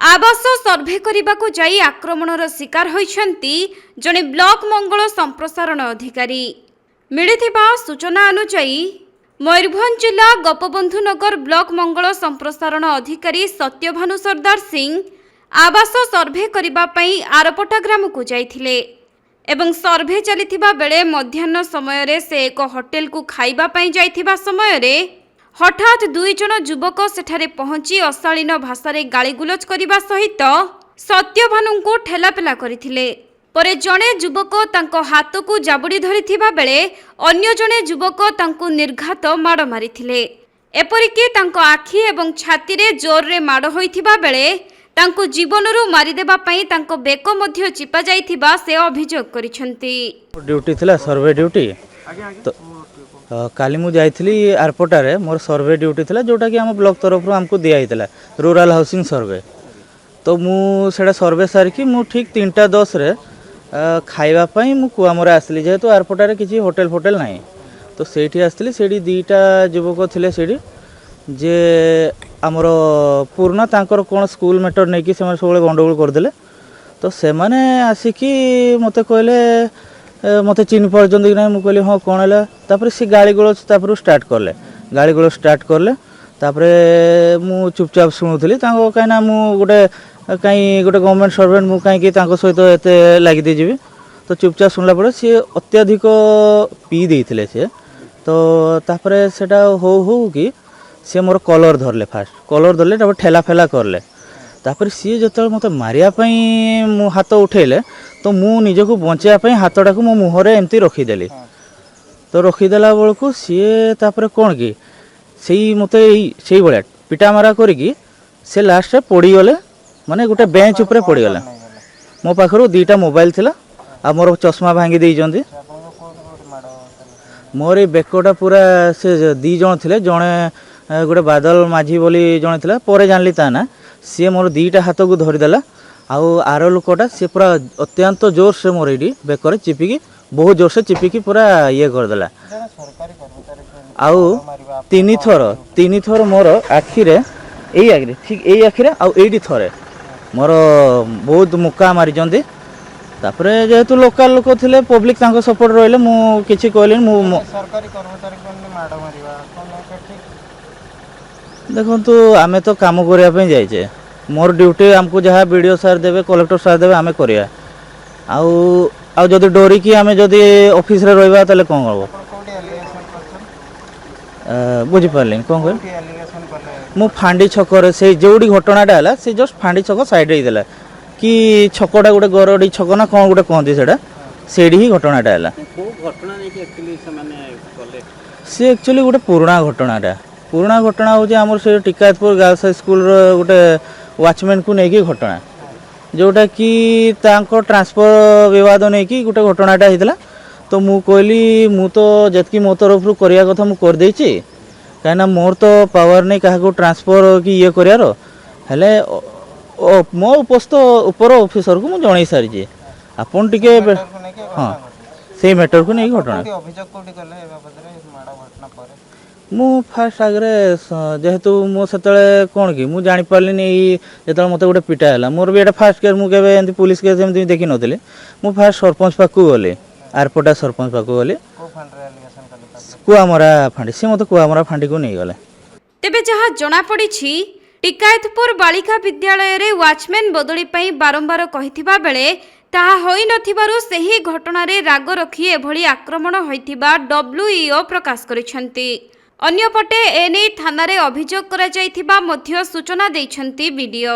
आवास सर्भे करने जाई आक्रमणर शिकार होइछंती जने ब्लॉक मंगल संप्रसारण अधिकारी। मिलिथिबा सूचना अनुसार मयूरभंज जिला गोपबंधु नगर ब्लॉक मंगल संप्रसारण अधिकारी सत्यभानु सरदार सिंह आवास सर्भे करने आरपटा ग्राम को जाइथिले एवं सर्भे चलिथिबा बेले मध्याह्न समय रे से एक होटेल को खाइबा पई जाइथिबा समय रे हठात दुई जन युवक सेठारे पहुंची अशालीन भाषा गालीगुलज करने सहित सत्यभानु को ठेलापेला करथिले। परे जणे युवक तांको हाथ को जाबुड़ी धरिथिबा बेले अन्य जणे युवक तांको निर्घात माड़ मारिथिले। एपरिकी तांको आखि एवं छाती रे जोर रे माड़ होइथिबा बेले तांको जीवनरू मारिदेबा पई तांको बेक मध्य चिपा जाइथिबा से अभियोग करिसंती। ड्यूटी थिला सर्वे ड्यूटी तो काली मु जाइथिली एयरपोर्ट रे मोर सर्वे ड्यूटी थिला जोटा कि हम ब्लॉक तरफ हमको दिया हितला रूरल हाउसिंग सर्वे। तो मु सेडा सर्वे सार कि मु ठीक 3:10 रे खाइबा पई मु कुआमरा आसली जेहेतु एयरपोर्ट रे किछि होटल फोटल नाही तो सेठी आसली सेठी दीटा युवक थिले सेठी जे आमर पूर्ण तांकर कोन स्कूल मैटर नै कि से सब गंडगोल कर देले। तो से माने आसिकी मते कहले मते चिन्ह पर्यंत कि नहीं कहली हाँ कौन है तापर सी गाड़ी गोल स्टार्ट करले तापर मु चुपचाप शुणुली कहीं मु गोटे कहीं गोटे गवर्नमेंट सर्वेंट मु कहीं सहित एत लगी देजी तो चुपचाप शुणला पड़े सी अत्याधिक पी देते सी तो तापर सेटा हो कि सी मोर कलर धरले फास्ट कलर धरले तापर ठेला फेला करले तापर सी जो मत मारियापाई मु हाथ उठेले तो मु निजको बचापी हाथटा को मो मुहरे एमती रखीदेली तो रखीदेला बेलू सी तापर कौन कि सही मत से भाया पिटा मारा करी से लास्ट पड़गले माने गोटे बेंच उपरे पड़गले मो पाखर दीटा मोबाइल थिला आ मोर चश्मा भांगी देइचंदी मोर बेकटा पूरा से दी जण थिले जणे गोटे बादल माझी बोली जणे थिला परे जानली ता ना सी मोर दीटा हाथ को धरीदेला आउ आर लोकटा सी पूरा अत्यंत जोर से मोर ये बेकर चिपिकी बहुत जोर से चिपिकी पूरा ये करदेला आउ तीन थर मोर आखिरे आखिरे ठीक यही आखिरे आउ एटी थरे मोर बहुत मुक्का मारी तापर जेहेतु लोकल लोक थिले पब्लिक तांको सपोर्ट रहिले मु किछि कहलिन मु सरकारी कर्मचारी कोन माडा मारिबा कोन देखंतु आमे तो काम करिया पे जाइछे मोर ड्यूटी हमको जहाँ वीडियो सार देवे कलेक्टर सार देवे आमे करिया आउ जदि डोरी कि आमे जदि ऑफिस रे रहबा तले कोन करबो बुझी पारलिन कोन कह मु फांडी छकर से जोडी घटनाटा हला से जस्ट फांडी छक साइड रे देला कि छकटा गोटे गरडी छक ना कोन गोटे कहंती सेडा सेडी ही घटनाटा हला को घटना नै कि एक्चुअली से माने कले से एक्चुअली गोटे पुराना घटना हो आमर से टिकायतपुर गर्ल्स हाई स्कूल गोटे वाचमैन को लेकिन घटना जोटा कि ट्रांसफर विवाद नहीं कि गोटे घटनाटा होता तो मु कहली मु तो जतकी मो तरफ करिया कथा मु कर देछि कहीं मोर तो पावर नहीं क्या ट्रांसफर कि ये करार हेले मो उपस्थ उपर ऑफिसर को मुझे जन सारी आपन टिके हाँ से मैटर को नहीं घटना मु फास्ट आगे जेहेतु मो से कौन कि मुझे जापारे जो मत गोटे पिटा है मोर भी फास्ट केस मुझे पुलिस केस एमती देखी नी मु फास्ट सरपंच पाक गली एयरपोर्ट सरपंच पाक गली कुआमरा फांडी सी मत कुआमरा फांडी को नहीं गले। तेबे जहाँ जना पड़ी टिकायतपुर बालिका विद्यालय रे वाचमैन बदली पई बारंबार कहिथिबा बेले ताहा होई नथिबारु सेही घटना रे राग रखी एभली आक्रमण होइथिबा डब्ल्यूईओ प्रकाश करिसंती। अन्यपटे एने थाना रे अभियोग करा जाइथिबा मध्य सूचना दैछंती वीडियो।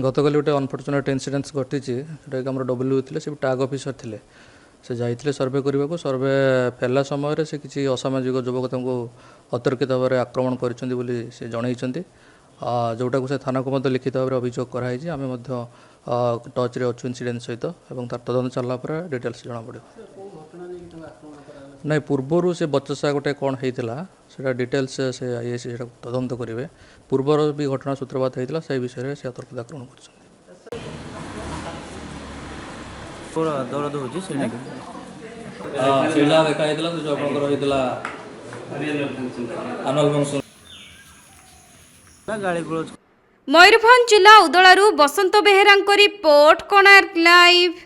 गतकाली गोटे अनफर्चुनेट इनसीडेंट्स घटी हमर डब्ल्यू थिले से टैग ऑफिसर थिले से जाइथिले सर्वे करबा को सर्वे फेला समय रे से किछि असामाजिक युवक तांको अतर्कित भाव में आक्रमण करिसंती बोली से जणाइछंती जोटा को से थाना को मध्य लिखित भाव में अभियोग कराई जे आमे मध्य टच रे अच्छु इनसीडेंट सहित एवं तार तदंत चलला पर डिटेल्स जना पड़े नहीं पूर्वर से बचसा गोटे कौन होता से डिटेल्स से आईएसी तदंत करेंगे पूर्वर भी घटना सूत्रपात होता से विषय से अतर्कित आक्रमण कर दर्द होची सेना सेला देखा हेतला जो आपनकर हेतला अनल फंक्शन गाड़ी गुलोज ମୟୂରଭଞ୍ଜ ଜିଲ୍ଲା ଉଦଳାରୁ ବସନ୍ତ ବେହେରାଙ୍କ ରିପୋର୍ଟ, କୋଣାର୍କ ଲାଇଭ୍।